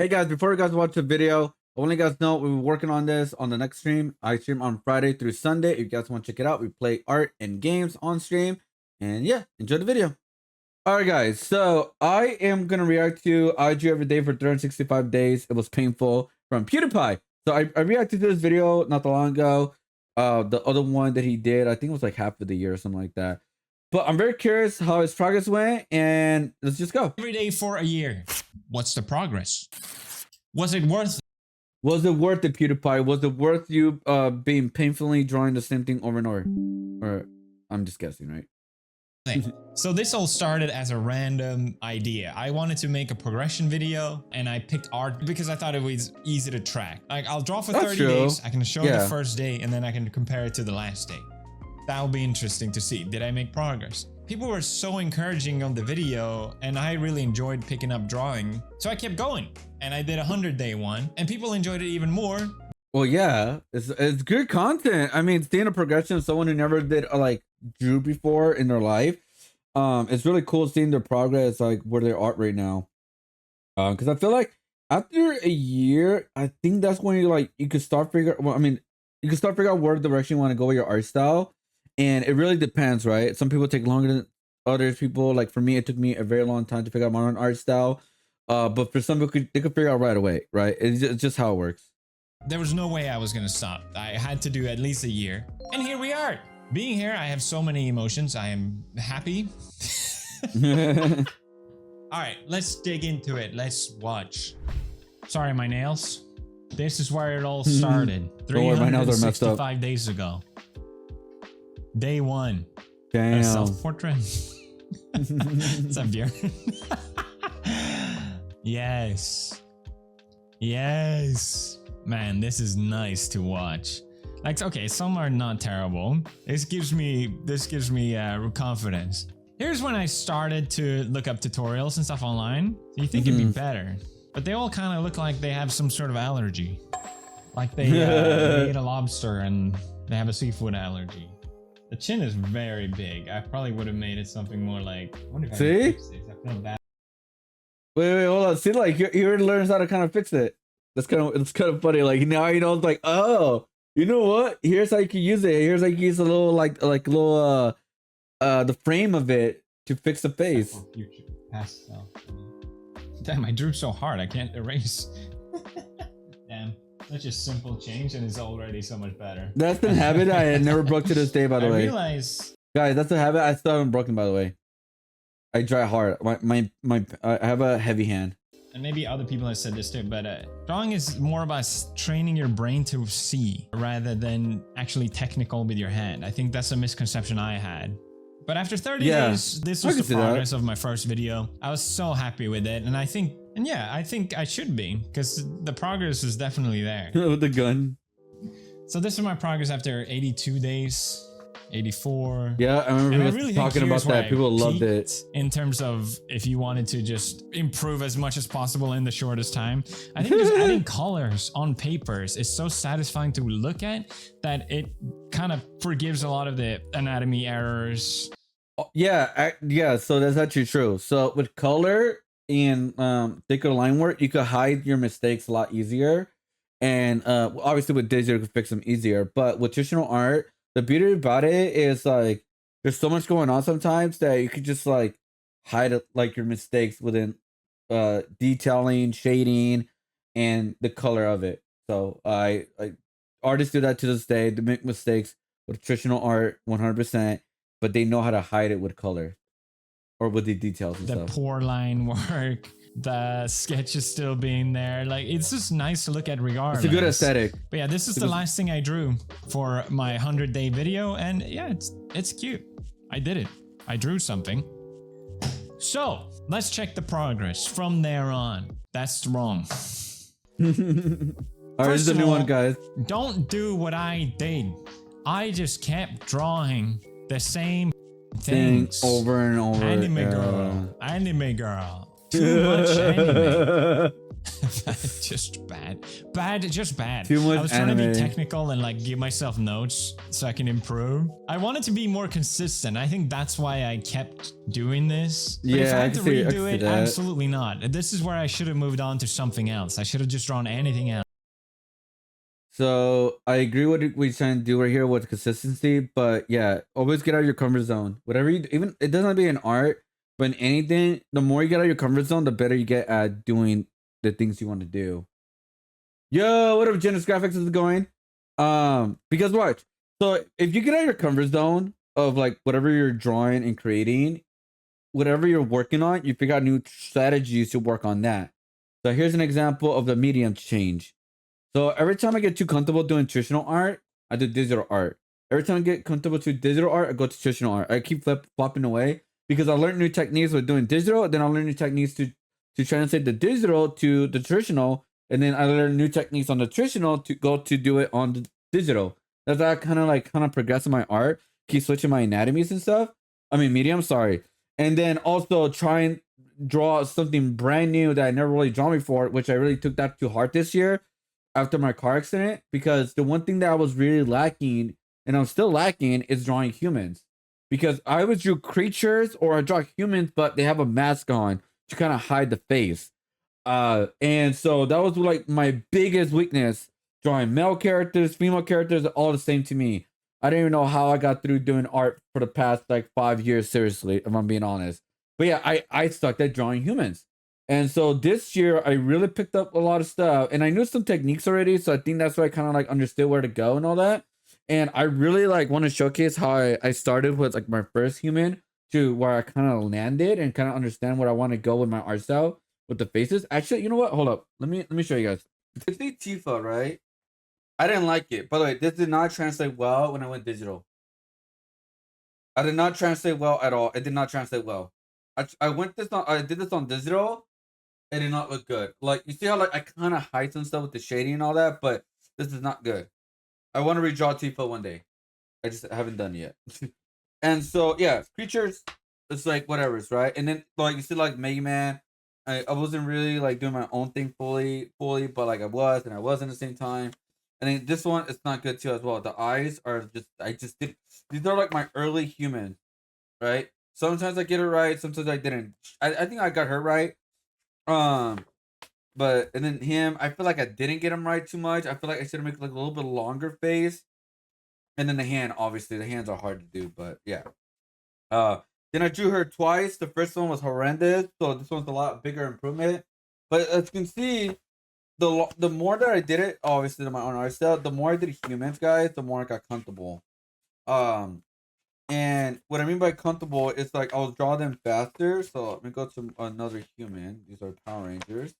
Hey guys, before you guys watch the video, I want to let you guys know we're working on this on the next stream. I stream on Friday through Sunday. If you guys want to check it out, we play art and games on stream. And yeah, enjoy the video. All right, guys. So I am going to react to IG every day for 365 days. It was painful from Pewdiepie. So I reacted to this video not that long ago. The other one that he did, I think it was like half of the year or something like that. But I'm very curious how his progress went, and let's just go. Every day for a year. What's the progress? Was it worth it? Was it worth it, Pewdiepie? Was it worth you being painfully drawing the same thing over and over? Or I'm just guessing, right? So this all started as a random idea. I wanted to make a progression video and I picked art because I thought it was easy to track. Like I'll draw for 30 days, I can show the first day and then I can compare it to the last day. That'll be interesting to see. Did I make progress? People were so encouraging on the video and I really enjoyed picking up drawing. So I kept going and I did a 100-day one and people enjoyed it even more. Well, yeah, it's good content. I mean, seeing a progression of someone who never did like drew before in their life, it's really cool seeing their progress, like where they're at right now. Because I feel like after a year, I think that's when you could start figure. Well, I mean, you can start figuring out where direction you want to go with your art style. And it really depends, right? Some people take longer than others. People, like for me, it took me a very long time to figure out my own art style. But for some people, they could figure out right away, right? It's just how it works. There was no way I was gonna stop. I had to do at least a year. And here we are. Being here, I have so many emotions. I am happy. All right, let's dig into it. Let's watch. Sorry, my nails. This is where it all started. 365 days ago. Day one. Damn. Self-portrait. What's up, Björn? Yes. Yes. Man, this is nice to watch. Like, okay, some are not terrible. This gives me confidence. Here's when I started to look up tutorials and stuff online. So you think it'd be better, but they all kind of look like they have some sort of allergy. Like they ate a lobster and they have a seafood allergy. The chin is very big. I probably would have made it something more like. See? I feel bad. Wait, hold on. See, like he already learns how to kind of fix it. It's kind of funny. Like now he knows, like, oh, you know what? Here's how you can use it. Here's how you can use a little the frame of it to fix the face. Damn, I drew so hard I can't erase. Damn, such a simple change and it's already so much better. That's the habit I had never broke to this day, by the way. I realize, guys, that's a habit I still haven't broken, by the way. I draw hard. I have a heavy hand. And maybe other people have said this too, but drawing is more about training your brain to see rather than actually technical with your hand. I think that's a misconception I had. But after 30 days, this was the progress of my first video. I was so happy with it, and I think I should be, because the progress is definitely there. With the gun. So this is my progress after 82 days. 84. Yeah, I remember really talking about that. People loved it. In terms of if you wanted to just improve as much as possible in the shortest time, I think just adding colors on papers is so satisfying to look at that it kind of forgives a lot of the anatomy errors. Yeah, so that's actually true. So with color and thicker line work, you could hide your mistakes a lot easier. And obviously with digital, you can fix them easier. But with traditional art, the beauty about it is like there's so much going on sometimes that you could just like hide like your mistakes within detailing, shading, and the color of it. So artists do that to this day. They make mistakes with traditional art 100%, but they know how to hide it with color or with the details and stuff. The poor line work, the sketch is still being there. Like, it's just nice to look at regardless. It's a good aesthetic. But yeah, this is the last thing I drew for my 100-day video, and yeah, it's cute. I did it. I drew something. So let's check the progress from there on. That's wrong. All right, this is a new one, guys. Don't do what I did. I just kept drawing the same things over and over. Anime girl. Too much anime. Just bad. Just bad. Too much I was trying to be technical and like give myself notes so I can improve. I wanted to be more consistent. I think that's why I kept doing this. But if I had to redo it, absolutely not. This is where I should have moved on to something else. I should have just drawn anything else. So I agree with what we're trying to do right here with consistency, but yeah, always get out of your comfort zone. Whatever you do, even it doesn't have to be an art, but in anything, the more you get out of your comfort zone, the better you get at doing the things you want to do. Yo, what up, Genesis Graphics is going? Because watch. So if you get out of your comfort zone of like whatever you're drawing and creating, whatever you're working on, you figure out new strategies to work on that. So here's an example of the medium change. So every time I get too comfortable doing traditional art, I do digital art. Every time I get comfortable to digital art, I go to traditional art. I keep flopping away because I learned new techniques with doing digital. Then I learned new techniques to translate the digital to the traditional. And then I learned new techniques on the traditional to go to do it on the digital. That's how I kind of progress in my art. Keep switching my anatomies and stuff. I mean, medium, sorry. And then also try and draw something brand new that I never really drawn before, which I really took that to heart this year after my car accident, because the one thing that I was really lacking, and I'm still lacking, is drawing humans. Because I always drew creatures or I draw humans, but they have a mask on to kind of hide the face. And so that was like my biggest weakness, drawing male characters, female characters, all the same to me. I didn't even know how I got through doing art for the past like 5 years, seriously, if I'm being honest. But yeah, I stuck at drawing humans. And so this year I really picked up a lot of stuff, and I knew some techniques already. So I think that's why I kind of like understood where to go and all that. And I really like want to showcase how I started with like my first human to where I kind of landed and kind of understand where I want to go with my art style with the faces. Actually, you know what? Hold up. Let me show you guys. It's the Tifa, right? I didn't like it. By the way, this did not translate well when I went digital. I did not translate well at all. It did not translate well. I did this on digital. It did not look good. Like, you see how like I kind of hide some stuff with the shading and all that, but this is not good. I want to redraw Tifa one day. I just haven't done it yet. And so yeah, creatures, it's like whatever's right. And then like you see like Mega Man, I wasn't really like doing my own thing fully, but like I was and I wasn't at the same time. And then this one, it's not good too as well. The eyes are just I just did these are like my early humans, right? Sometimes I get it right, sometimes I didn't. I think I got her right. But and then him, I feel like I didn't get him right too much. I feel like I should have made like a little bit longer face. And then the hand, obviously, the hands are hard to do, but yeah. Then I drew her twice. The first one was horrendous, so this one's a lot bigger improvement. But as you can see, the more that I did it, obviously to my own art style, the more I did humans, guys, the more I got comfortable. And what I mean by comfortable is like I'll draw them faster. So let me go to another human. These are Power Rangers.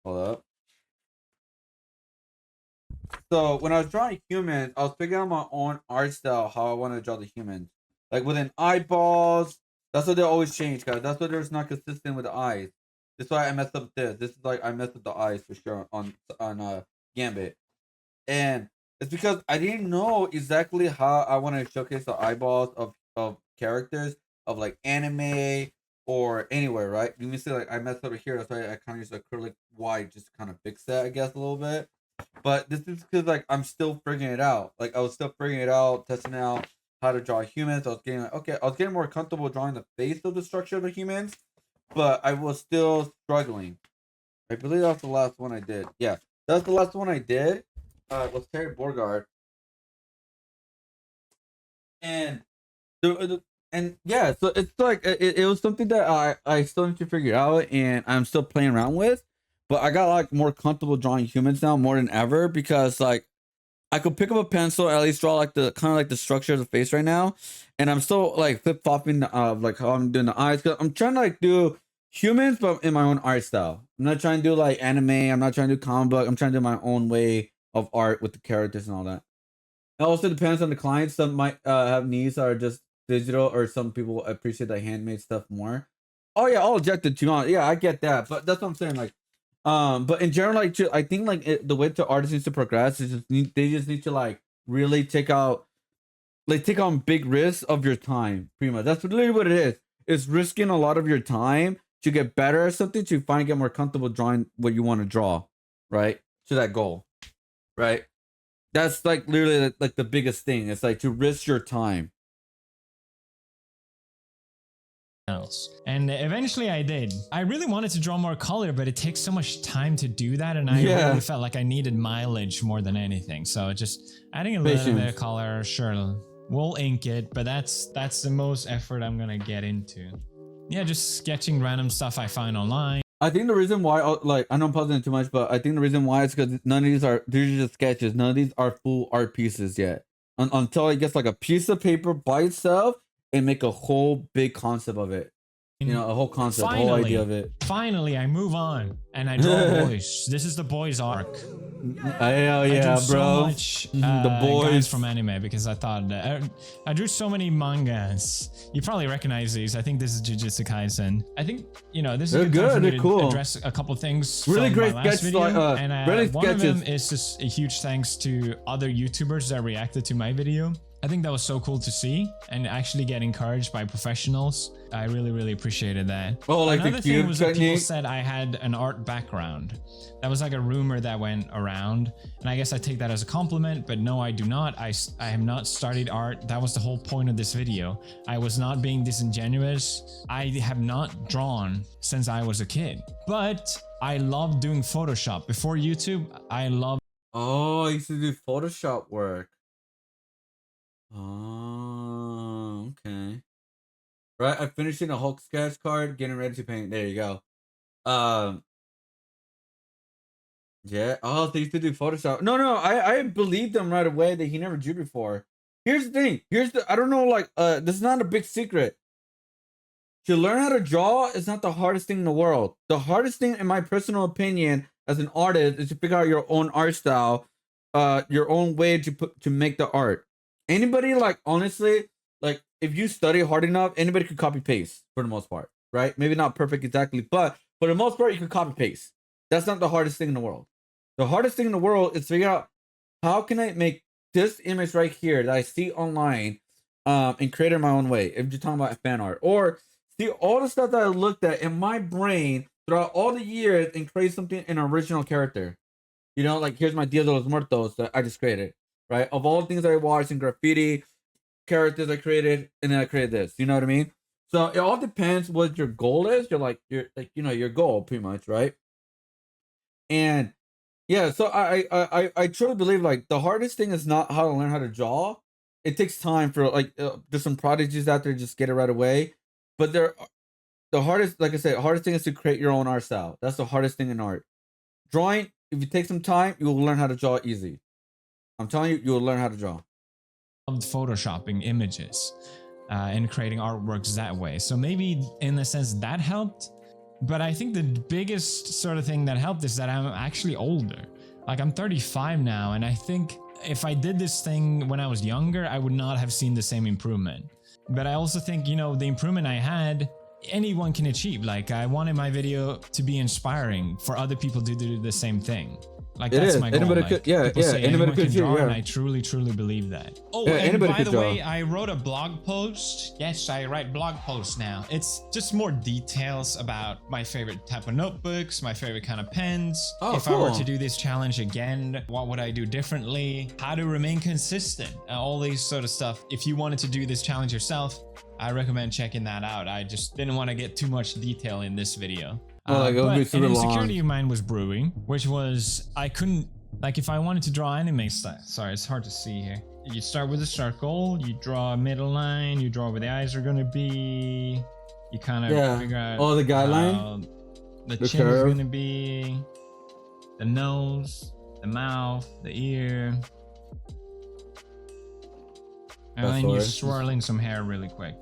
Hold up. So when I was drawing humans, I was figuring out my own art style, how I want to draw the humans. Like within eyeballs, that's what they always change, guys. That's why there's not consistent with the eyes. That's why I messed up this. This is like I messed up the eyes for sure on Gambit. And it's because I didn't know exactly how I want to showcase the eyeballs of characters of like anime or anywhere, right? You can see like I messed up here. That's why I kind of use acrylic white just to kind of fix that, I guess, a little bit. But this is because like I'm still figuring it out. Like I was still figuring it out, testing out how to draw humans. I was getting like, okay, I was getting more comfortable drawing the face of the structure of the humans, but I was still struggling. I believe that's the last one I did. Yeah, that's the last one I did. Was Terry Borgard, and and yeah, so it's like it was something that I still need to figure out, and I'm still playing around with. But I got like more comfortable drawing humans now more than ever because like I could pick up a pencil and at least draw like the kind of like the structure of the face right now, and I'm still like flip flopping like how I'm doing the eyes. Cause I'm trying to like do humans, but in my own art style. I'm not trying to do like anime. I'm not trying to do comic book. I'm trying to do my own way of art with the characters and all that. It also depends on the client. Some might have needs that are just digital, or some people appreciate the handmade stuff more. Oh yeah, all objective to on. Yeah, I get that, but that's what I'm saying. Like, but in general, like, I think like the way to artists needs to progress is they just need to like really take on big risks of your time. Pretty much, that's literally what it is. It's risking a lot of your time to get better at something, to finally get more comfortable drawing what you want to draw, right? To that goal, right? That's like literally like the biggest thing. It's like to risk your time. Else. And eventually I did. I really wanted to draw more color, but it takes so much time to do that, and I really felt like I needed mileage more than anything. So just adding a little bit of color, sure, we'll ink it, but that's the most effort I'm gonna get into. Yeah, just sketching random stuff I find online. I think the reason why, like, I know I'm pausing too much, but I think the reason why is because none of these are, these are just sketches. None of these are full art pieces yet. Until it gets like a piece of paper by itself and make a whole big concept of it. You know, a whole concept, a whole idea of it. Finally, I move on and I draw boys. This is the boys arc. Hell yeah, I drew bro. so much the boys guys from anime because I thought I drew so many mangas. You probably recognize these. I think this is Jujutsu Kaisen. I think, you know, this is a good time for me to address a couple things really from great my last video. And really one of them is just a huge thanks to other YouTubers that reacted to my video. I think that was so cool to see and actually get encouraged by professionals. I really appreciated that. Oh, like another the thing was that technique? people said I had an art background. That was like a rumor that went around, and I guess I take that as a compliment, but no, I do not. I have not studied art. That was the whole point of this video. I was not being disingenuous. I have not drawn since I was a kid, but I love doing Photoshop. Before YouTube, I love. Oh, I used to do Photoshop work. Oh, okay. Right, I'm finishing a Hulk sketch card, getting ready to paint. There you go. Yeah. Oh, they used to do Photoshop. No, I believed him right away that he never drew before. Here's the thing. I don't know, like, this is not a big secret. To learn how to draw is not the hardest thing in the world. The hardest thing, in my personal opinion, as an artist, is to figure out your own art style, your own way to make the art. Anybody, like, honestly, like, if you study hard enough, anybody could copy paste for the most part, right? Maybe not perfect exactly, but for the most part, you could copy paste. That's not the hardest thing in the world. The hardest thing in the world is to figure out, how can I make this image right here that I see online and create it in my own way? If you're talking about fan art, or see all the stuff that I looked at in my brain throughout all the years and create something, an original character. You know, like, here's my Dia de los Muertos that I just created, right? Of all the things I watched in graffiti, characters I created, and then I created this. You know what I mean? So it all depends what your goal is. You're like, your goal pretty much, right? And yeah, so I truly believe, like, the hardest thing is not how to learn how to draw. It takes time for, like, there's some prodigies out there just get it right away. But the hardest, like I said, hardest thing is to create your own art style. That's the hardest thing in art. Drawing, if you take some time, you will learn how to draw easy. I'm telling you, you will learn how to draw. Photoshopping images and creating artworks that way. So maybe in a sense that helped. But I think the biggest sort of thing that helped is that I'm actually older. Like, I'm 35 now, and I think if I did this thing when I was younger, I would not have seen the same improvement. But I also think, you know, the improvement I had, anyone can achieve. Like, I wanted my video to be inspiring for other people to do the same thing. Like, that's my goal. Anybody like, could, anybody could draw, and I truly believe that. Oh, and by the way, I wrote a blog post. Yes, I write blog posts now. It's just more details about my favorite type of notebooks, my favorite kind of pens. Oh, if I were to do this challenge again, what would I do differently? How to remain consistent? All these sort of stuff. If you wanted to do this challenge yourself, I recommend checking that out. I just didn't want to get too much detail in this video. But an insecurity of mine was brewing, which was I couldn't, like, if I wanted to draw anime style. Sorry, it's hard to see here. You start with a circle, you draw a middle line, you draw where the eyes are going to be. You kind of figure out the guideline, the chin is going to be, the nose, the mouth, the ear. And then you're swirling some hair really quick.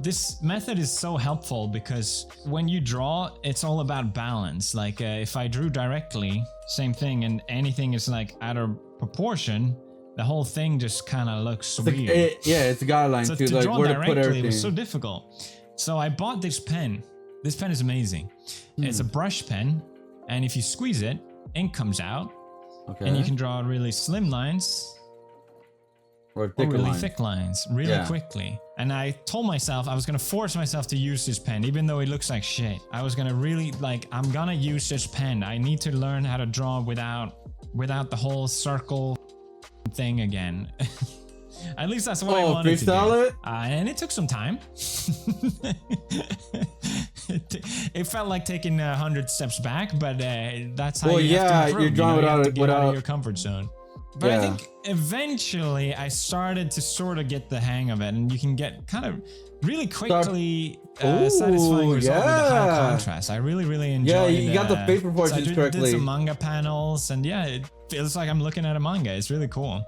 This method is so helpful because when you draw, it's all about balance. Like, if I drew directly, same thing, and anything is like out of proportion, the whole thing just kind of looks weird. It's a guideline so to like draw where directly, to put everything. It was so difficult. So I bought this pen. This pen is amazing. It's a brush pen, and if you squeeze it, ink comes out, and you can draw really slim lines. or really thick lines really quickly. And I told myself I was gonna force myself to use this pen, even though it looks like shit. I was gonna really like, I'm gonna use this pen. I need to learn how to draw without the whole circle thing again. At least that's what I wanted to do. And it took some time. It felt like taking 100 steps back, but that's how you have to improve. You're drawing without out of your comfort zone. But I think eventually I started to sort of get the hang of it, and you can get kind of really quickly satisfying result with the high contrast. I really enjoyed it. Yeah, you got the face proportions correctly. I did some manga panels, and yeah, it feels like I'm looking at a manga. It's really cool.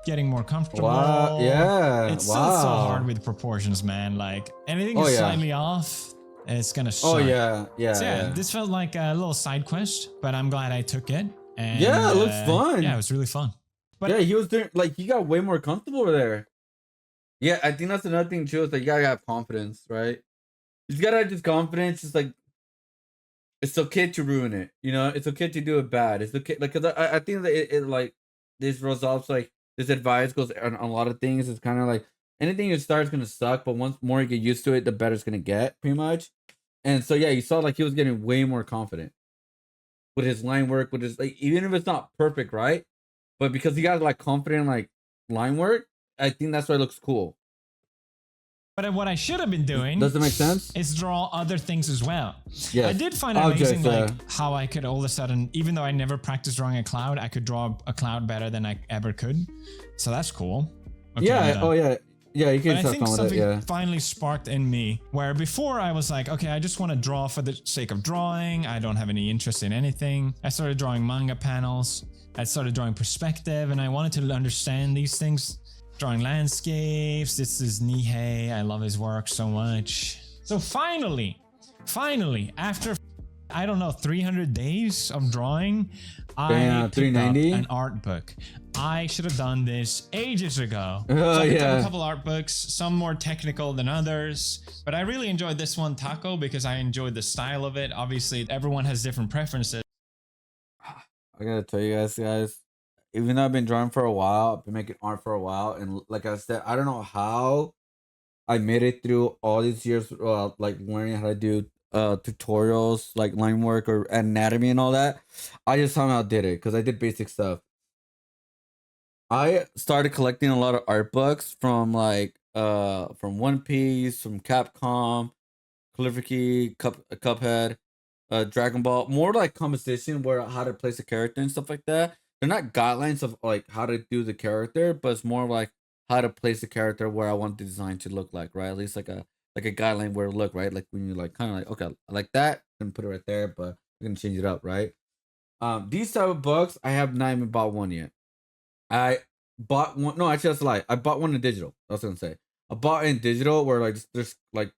Getting more comfortable. Wow, yeah. It's still so hard with proportions, man. Like anything is slightly off, it's gonna suck. Oh yeah. So this felt like a little side quest, but I'm glad I took it. And, yeah, it looks fun. Yeah, it was really fun. But yeah, he was doing like he got way more comfortable over there. Yeah, I think that's another thing too. Is like you gotta have confidence, right? You just gotta have this confidence. It's like it's okay to ruin it. You know, it's okay to do it bad. It's okay, like, cause I think that it like this results like this advice goes on a lot of things. It's kind of like anything you start is gonna suck, but once more you get used to it, the better it's gonna get, pretty much. And so yeah, you saw like he was getting way more confident with his line work, with his like even if it's not perfect, right? But because he got like confident like line work, I think that's why it looks cool. But what I should have been doing, does it make sense? Is draw other things as well. Yes. I did find it amazing, like how I could all of a sudden, even though I never practiced drawing a cloud, I could draw a cloud better than I ever could. So that's cool. Okay, yeah. Oh yeah. Yeah, you can. But I think something finally sparked in me where before I was like, okay, I just want to draw for the sake of drawing. I don't have any interest in anything. I started drawing manga panels. I started drawing perspective, and I wanted to understand these things. Drawing landscapes. This is Nihei. I love his work so much. So finally, after I don't know 300 days of drawing, I picked up an art book. I should have done this ages ago. So I picked up a couple art books, some more technical than others, but I really enjoyed this one, Taco, because I enjoyed the style of it. Obviously, everyone has different preferences. I gotta tell you guys, even though I've been drawing for a while, I've been making art for a while, and like I said, I don't know how I made it through all these years, like learning how to do tutorials, like line work or anatomy and all that. I just somehow did it because I did basic stuff. I started collecting a lot of art books from like from One Piece, from Capcom, Calligraphy, Cuphead, Dragon Ball, more like composition where how to place a character and stuff like that. They're not guidelines of like how to do the character, but it's more like how to place the character where I want the design to look like, right? At least like a guideline where to look, right? Like when you like kind of like, okay, I like that, and put it right there, but we're gonna change it up, right? These type of books, I have not even bought one yet. I bought one. No, actually, that's a lie. I bought one in digital. That's what I'm saying. I bought in digital where like there's like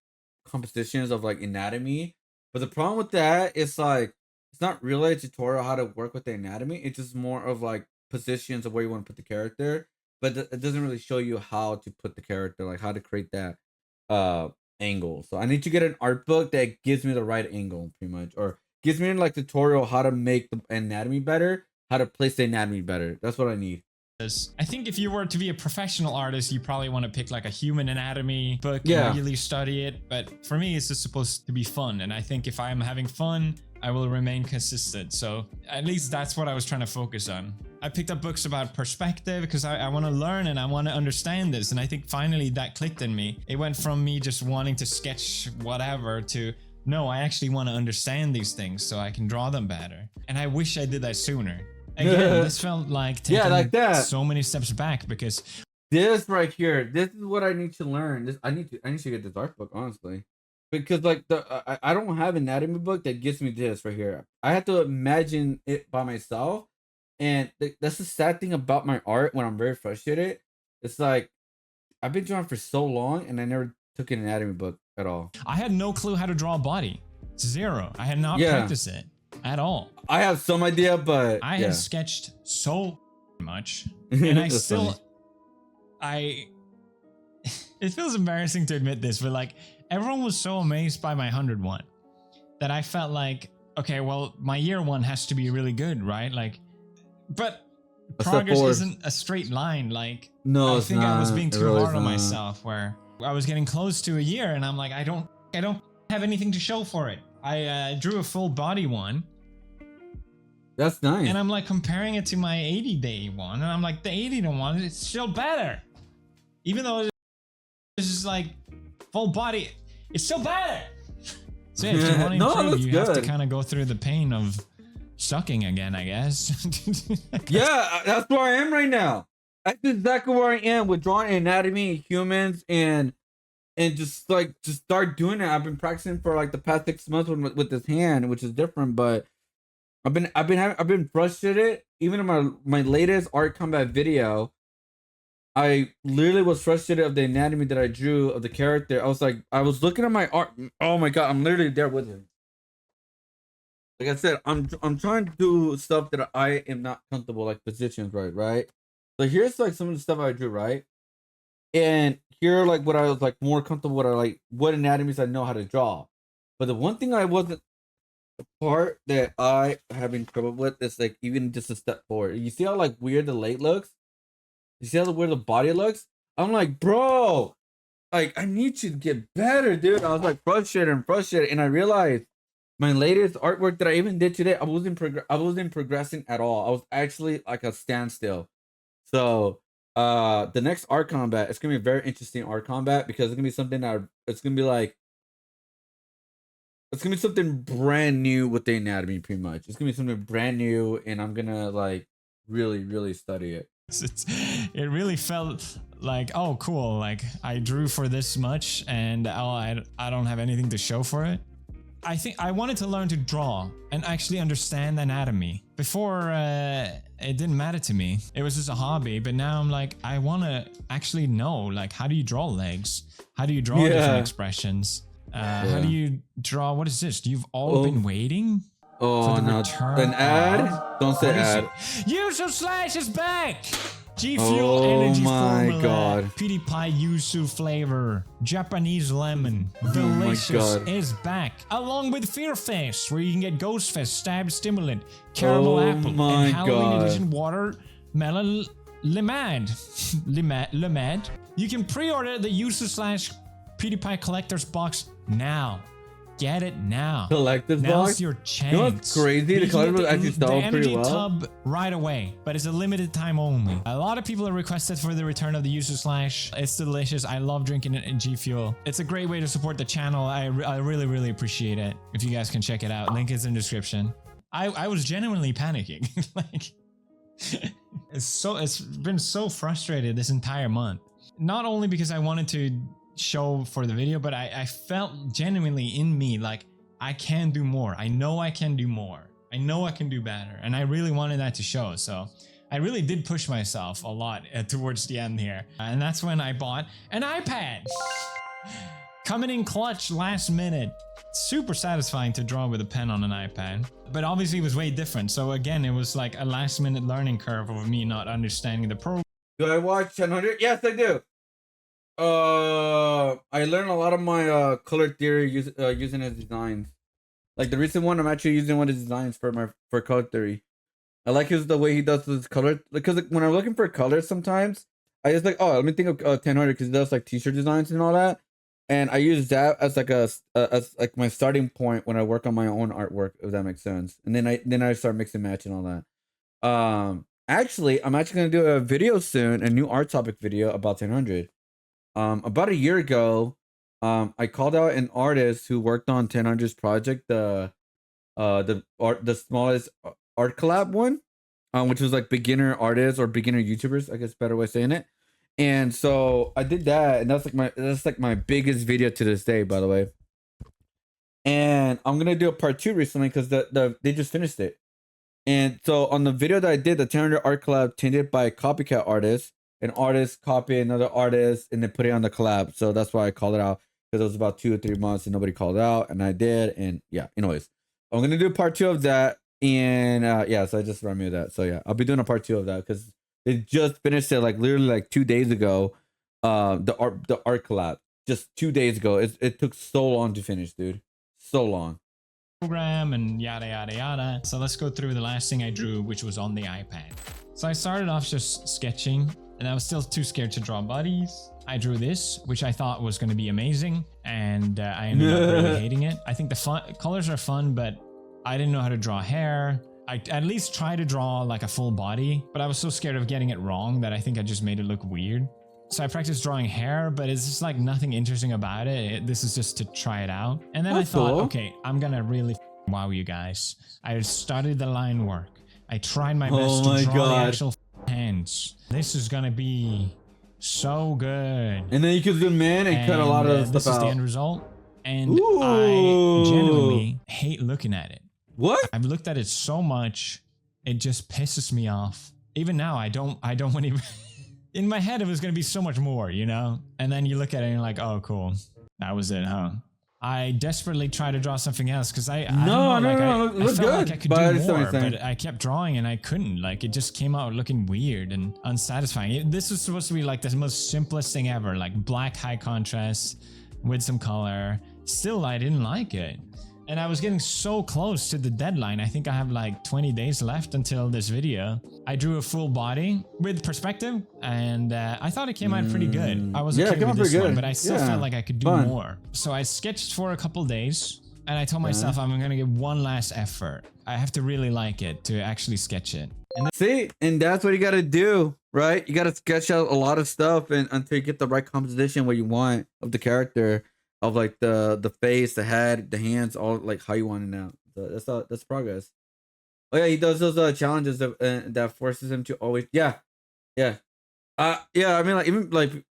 compositions of like anatomy, but the problem with that is like it's not really a tutorial how to work with the anatomy. It's just more of like positions of where you want to put the character, but it doesn't really show you how to put the character, like how to create that angle. So I need to get an art book that gives me the right angle, pretty much, or gives me like tutorial how to make the anatomy better, how to place the anatomy better. That's what I need. I think if you were to be a professional artist, you probably want to pick like a human anatomy book and really study it. But for me, it's just supposed to be fun. And I think if I'm having fun, I will remain consistent. So at least that's what I was trying to focus on. I picked up books about perspective because I want to learn and I want to understand this. And I think finally that clicked in me. It went from me just wanting to sketch whatever to, no, I actually want to understand these things so I can draw them better. And I wish I did that sooner. Again, this felt like taking like that. So many steps back because this right here, this is what I need to learn. I need to get this art book, honestly, because like I don't have an anatomy book that gives me this right here. I have to imagine it by myself, and that's the sad thing about my art when I'm very frustrated. It's like I've been drawing for so long, and I never took an anatomy book at all. I had no clue how to draw a body. Zero. I had not practiced it at all. I have some idea, but I have sketched so much, and I still, it feels embarrassing to admit this, but like everyone was so amazed by my 101 that I felt like, okay, well, my year one has to be really good, right? Like, but progress isn't a straight line. Like, no, I think I was being too hard on not. myself, where I was getting close to a year and I'm like, I don't have anything to show for it. I drew a full body one. That's nice. And I'm like comparing it to my 80-day one, and I'm like, the 80-day one is still better. Even though it's just like full body, it's still better. So yeah, if you want to improve, you have to kind of go through the pain of sucking again, I guess. Yeah, that's where I am right now. That's exactly where I am with drawing anatomy, humans, and just start doing it. I've been practicing for like the past 6 months with this hand, which is different, but I've been frustrated. Even in my latest art combat video, I literally was frustrated of the anatomy that I drew of the character. I was like, I was looking at my art. Oh my god, I'm literally there with him. Like I said, I'm trying to do stuff that I am not comfortable, like positions, right? So here's like some of the stuff I drew, right? And here, like what I was like more comfortable with, what anatomies I know how to draw. But the one thing I wasn't, the part that I having trouble with is like even just a step forward. You see how like weird the leg looks? You see how weird the body looks? I'm like, bro, like I need you to get better, dude. I was like frustrated, and I realized my latest artwork that I even did today, I wasn't progressing at all. I was actually like a standstill. So the next art combat, it's gonna be a very interesting art combat because it's gonna be something it's gonna be something brand new with the anatomy, pretty much. It's gonna be something brand new, and I'm gonna like really study it. It really felt like, oh cool, like I drew for this much and I don't have anything to show for it. I think I wanted to learn to draw and actually understand anatomy. Before, it didn't matter to me. It was just a hobby, but now I'm like, I want to actually know, like, how do you draw legs? How do you draw different expressions? How do you draw, what is this? You've all been waiting? Oh no, an ad? Don't say ad. Yuzu Slash is back! G Fuel Energy Formula. Oh my god. Pewdiepie Yuzu flavor. Japanese lemon. Delicious is back. Along with Fear Fest, where you can get Ghost Fest, Stab Stimulant, Caramel Apple, and Halloween Edition Watermelon Limad. Limad. You can pre-order the Yuzu Slash Pewdiepie Collector's Box now. Get it now. Collector's box? Now's your chance. You know what's crazy? The collector's actually sold pretty well. The energy tub right away, but it's a limited time only. A lot of people have requested for the return of the Yuzu Slash. It's delicious. I love drinking it in G Fuel. It's a great way to support the channel. I really appreciate it. If you guys can check it out, link is in the description. I was genuinely panicking. Like, it's been so frustrated this entire month. Not only because I wanted to show for the video, but I felt genuinely in me like I can do more. I know I can do more. I know I can do better, and I really wanted that to show. So I really did push myself a lot towards the end here, and that's when I bought an iPad. Coming in clutch last minute. Super satisfying to draw with a pen on an iPad, but obviously it was way different. So again, it was like a last minute learning curve of me not understanding the program. Do I watch 1000? Yes, I do. I learned a lot of my color theory using his designs. Like the recent one, I'm actually using one of his designs for color theory. I like the way he does his color, because when I'm looking for colors, sometimes I just like, oh, let me think of 1000 because he does like t-shirt designs and all that, and I use that as like as like my starting point when I work on my own artwork, if that makes sense. And then I start mixing matching all that. Actually, I'm actually gonna do a video soon, a new art topic video about 1000. About a year ago, I called out an artist who worked on 1000's project, the smallest art collab one, which was like beginner artists or beginner YouTubers, I guess better way of saying it. And so I did that, and that's like my biggest video to this day, by the way. And I'm gonna do a part 2 recently because they just finished it. And so on the video that I did, the 1000 art collab tinted by copycat artists. An artist copy another artist and then put it on the collab. So that's why I called it out, because it was about 2 or 3 months and nobody called it out, and I did. And yeah, anyways, I'm gonna do part 2 of that. And yeah, so I just remembered that. So yeah, I'll be doing a part 2 of that because they just finished it like literally like 2 days ago. The art collab just 2 days ago. It took so long to finish, dude. So long. program and yada yada yada. So let's go through the last thing I drew, which was on the iPad. So I started off just sketching, and I was still too scared to draw bodies. I drew this, which I thought was going to be amazing, and I ended up really hating it. I think the colors are fun, but I didn't know how to draw hair. I at least tried to draw like a full body, but I was so scared of getting it wrong that I think I just made it look weird. So I practiced drawing hair, but it's just like nothing interesting about it. This is just to try it out. And then I thought, okay, I'm gonna really wow you guys. I started the line work. I tried my best to draw the actual hands. This is gonna be so good. And then you could zoom in and cut a lot of stuff out. This is the end result. And I genuinely hate looking at it. What? I've looked at it so much, it just pisses me off. Even now, I don't want to. In my head, it was going to be so much more, you know? And then you look at it and you're like, oh, cool. That was it, huh? I desperately tried to draw something else because I felt like I could do more, but I kept drawing and I couldn't. Like, it just came out looking weird and unsatisfying. This was supposed to be like the most simplest thing ever, like black high contrast with some color. Still, I didn't like it. And I was getting so close to the deadline. I think I have like 20 days left until this video. I drew a full body with perspective, and I thought it came out pretty good. I was okay with this one, but I still felt like I could do more. So I sketched for a couple days, and I told myself I'm gonna give one last effort. I have to really like it to actually sketch it. And see, and that's what you gotta do, right? You gotta sketch out a lot of stuff and until you get the right composition what you want of the character. Of like the face, the head, the hands, all like how you want it now. So that's progress. Oh yeah, he does those challenges that forces him to always yeah. I mean like even like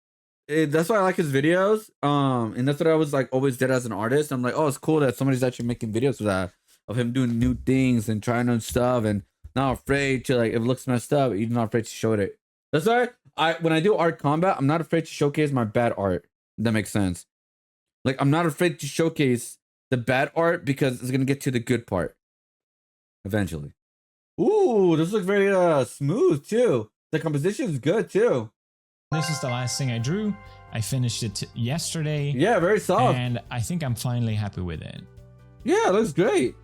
that's why I like his videos. And that's what I was like always did as an artist. I'm like, oh, it's cool that somebody's actually making videos of that, of him doing new things and trying new stuff and not afraid to like if it looks messed up, he's not afraid to show it. That's why when I do art combat, I'm not afraid to showcase my bad art. If that makes sense. Like, I'm not afraid to showcase the bad art because it's going to get to the good part. Eventually. Ooh, this looks very smooth, too. The composition is good, too. This is the last thing I drew. I finished it yesterday. Yeah, very soft. And I think I'm finally happy with it. Yeah, it looks great.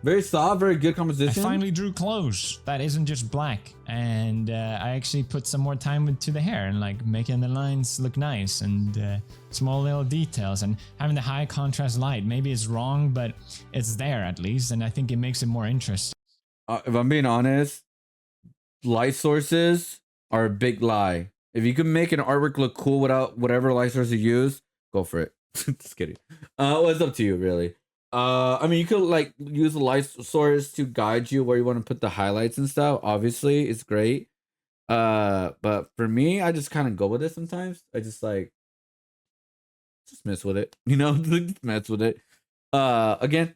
Very soft, very good composition. I finally drew clothes that isn't just black, and I actually put some more time into the hair and like making the lines look nice and small little details and having the high contrast light. Maybe it's wrong, but it's there at least, and I think it makes it more interesting. If I'm being honest, light sources are a big lie. If you can make an artwork look cool without whatever light source you use, go for it. Just kidding. Well, it's up to you, really. I mean, you could like use the light source to guide you where you want to put the highlights and stuff. Obviously, it's great. But for me, I just kind of go with it sometimes. I just like just mess with it, you know, just mess with it. Again,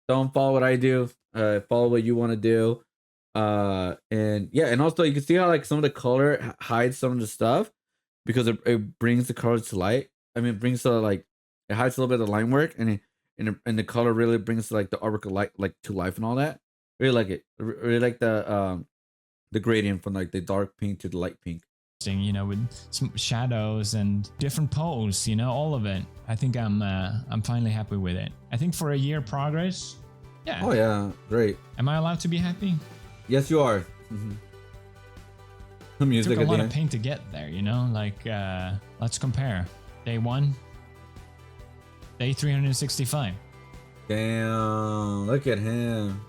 don't follow what I do. Follow what you want to do. And yeah, and also you can see how like some of the color hides some of the stuff because it brings the colors to light. I mean, it brings like it hides a little bit of the line work and the color really brings like the artwork like to life and all that. Really like it. Really like the gradient from like the dark pink to the light pink. You know, with some shadows and different pose, you know, all of it. I think I'm finally happy with it. I think for a year progress, yeah. Oh yeah, great. Am I allowed to be happy? Yes, you are. The music. It took a lot of pain to get there, you know. Like, let's compare. Day 1. Day 365. Damn, look at him.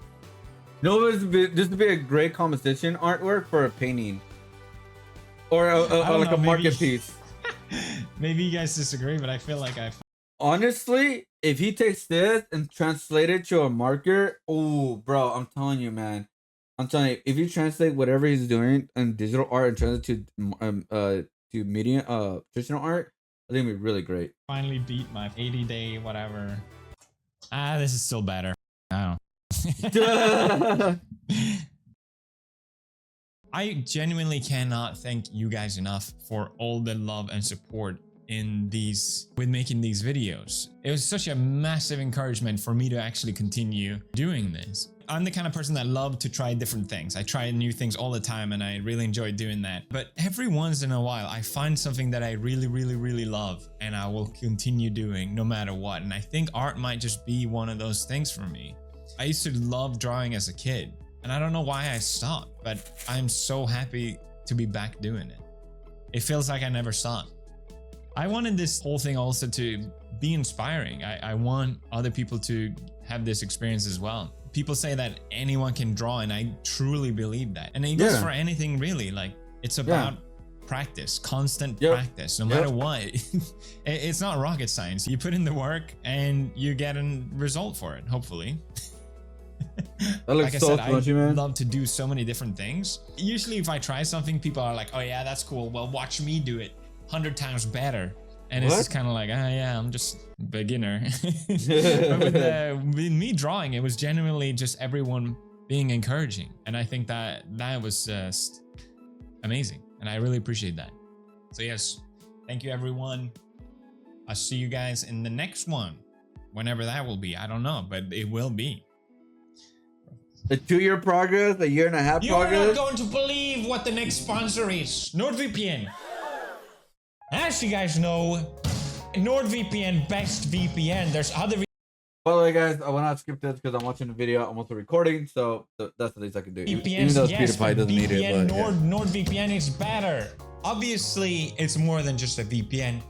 You know, this would be a great competition artwork for a painting. Or like a market piece. Maybe you guys disagree, but I feel like honestly, if he takes this and translate it to a marker, oh, bro, I'm telling you, man. I'm telling you, if you translate whatever he's doing in digital art and translate it to media, traditional art, I think it'd be really great. Finally beat my 80-day whatever. This is still better. I don't. I genuinely cannot thank you guys enough for all the love and support with making these videos. It was such a massive encouragement for me to actually continue doing this. I'm the kind of person that love to try different things. I try new things all the time and I really enjoy doing that. But every once in a while, I find something that I really, really, really love and I will continue doing no matter what. And I think art might just be one of those things for me. I used to love drawing as a kid, and I don't know why I stopped, but I'm so happy to be back doing it. It feels like I never stopped. I wanted this whole thing also to be inspiring. I want other people to have this experience as well. People say that anyone can draw, and I truly believe that. And it goes for anything really. Like, it's about practice, constant practice, no matter what. It's not rocket science. You put in the work and you get a result for it, hopefully. That looks like I so said, spongy, I man. love to do so many different things. Usually if I try something, people are like, oh yeah, that's cool. Well, watch me do it 100 times better. And it's just kind of like, yeah, I'm just a beginner. But with me drawing, it was genuinely just everyone being encouraging. And I think that was just amazing. And I really appreciate that. So yes, thank you everyone. I'll see you guys in the next one. Whenever that will be, I don't know, but it will be. A 2-year progress, a 1.5 year progress. You're not going to believe what the next sponsor is. NordVPN. As you guys know, NordVPN, best VPN. There's other. By the way, guys, I will not skip this because I'm watching the video. I'm also recording, so that's the least I can do. VPNs, Even though yes, Pewdiepie doesn't need it, but NordVPN is better. Obviously, it's more than just a VPN.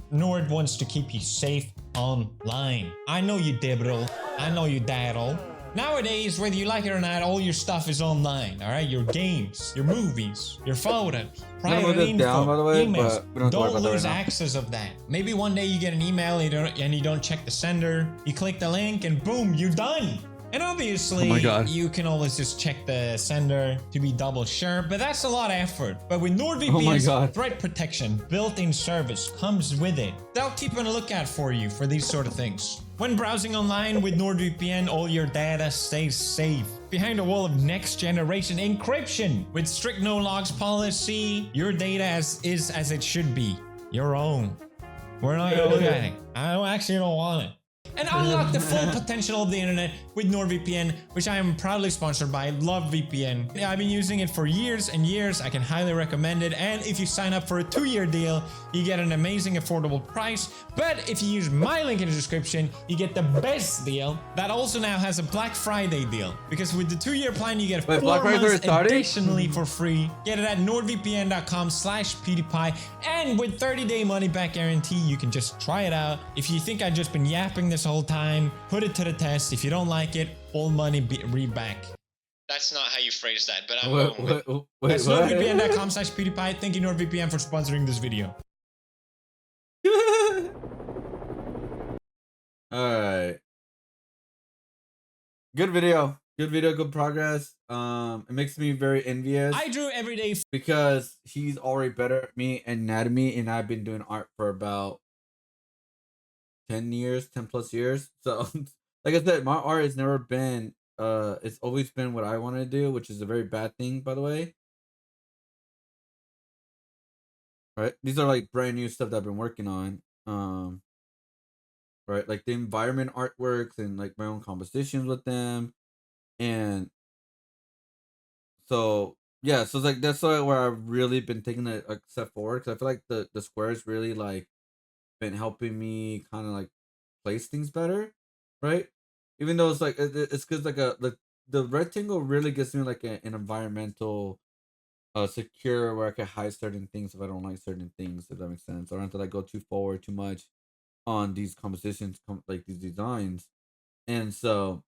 Nord wants to keep you safe online. I know you dibbtle. I know you daddle. Nowadays, whether you like it or not, all your stuff is online, all right? Your games, your movies, your photos, private info, down, by the way, emails. but we don't lose access of that. Maybe one day you get an email and you don't check the sender. You click the link and boom, you're done. And obviously, you can always just check the sender to be double sure, but that's a lot of effort. But with NordVPN's threat protection built-in service comes with it. They'll keep on a lookout for you for these sort of things. When browsing online with NordVPN, all your data stays safe. Behind a wall of next-generation encryption. With strict no-logs policy, your data is as it should be. Your own. We're not gonna look at it. I don't want it. And unlock the full potential of the internet with NordVPN, which I am proudly sponsored by. Love VPN. I've been using it for years and years. I can highly recommend it. And if you sign up for a 2-year deal, you get an amazing affordable price. But if you use my link in the description, you get the best deal that also now has a Black Friday deal. Because with the 2-year plan, you get 4 months additionally for free. Get it at nordvpn.com/Pewdiepie. And with 30-day money-back guarantee, you can just try it out. If you think I've just been yapping this whole time, put it to the test. If you don't like it, all money back. That's not how you phrase that, but I'm going with it. That's nordvpn.com/Pewdiepie. Thank you, NordVPN, for sponsoring this video. Alright. Good video. Good video, good progress. It makes me very envious. I drew every day because he's already better at me and anatomy, and I've been doing art for about 10 years, 10 plus years. So like I said, my art has never been it's always been what I want to do, which is a very bad thing, by the way. Right? These are like brand new stuff that I've been working on. Right? Like the environment artworks and like my own compositions with them. And so yeah, so it's like that's where I've really been taking a step forward, because I feel like the squares really like been helping me kind of like place things better, right? Even though it's like it's because like the rectangle really gives me like an environmental secure where I can hide certain things if I don't like certain things, if that makes sense. I don't have to like go too forward too much on these compositions, like these designs. And so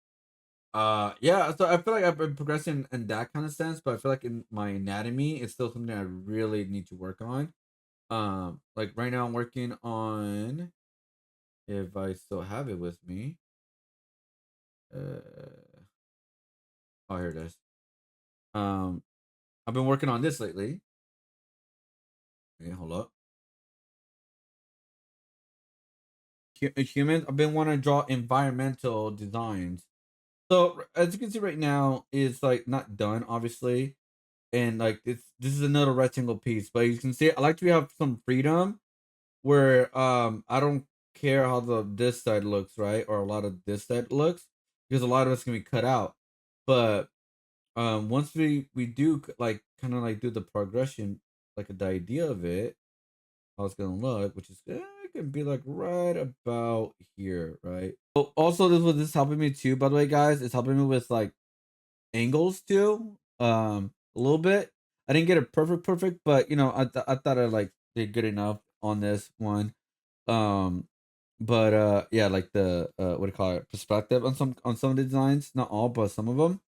yeah, so I feel like I've been progressing in that kind of sense, but I feel like in my anatomy it's still something I really need to work on. Like right now I'm working on, if I still have it with me, oh, here it is. I've been working on this lately. Okay, hold up. Humans, I've been wanting to draw environmental designs. So as you can see right now, it's like not done, obviously, and like this is another rectangle piece. But you can see I like to have some freedom, where I don't care how this side looks, right, or a lot of this side looks, because a lot of it's gonna be cut out. But once we do like kind of like do the progression, like the idea of it, how it's gonna look, which is good can be like right about here, right? Oh, also this is helping me too, by the way, guys. It's helping me with like angles too, a little bit. I didn't get it perfect, but you know, I thought I like did good enough on this one. Um, but yeah, like the what do you call it, perspective on some of the designs, not all, but some of them.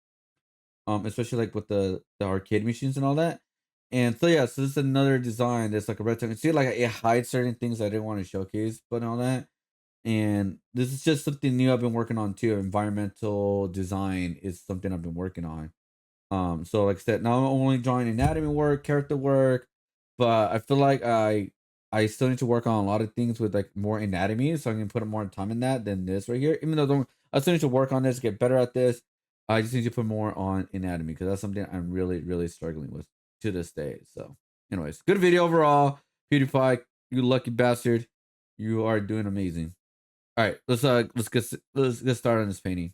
Especially like with the arcade machines and all that. And so yeah, so this is another design that's like a rectangle. See, like it hides certain things I didn't want to showcase, but all that. And this is just something new I've been working on too. Environmental design is something I've been working on. So like I said, now I'm only drawing anatomy work, character work, but I feel like I still need to work on a lot of things with like more anatomy, so I can put more time in that than this right here. Even though I still need to work on this, get better at this. I just need to put more on anatomy because that's something I'm really struggling with to this day. So, anyways, good video overall. PewDiePie, you lucky bastard, you are doing amazing. All right, let's get started on this painting.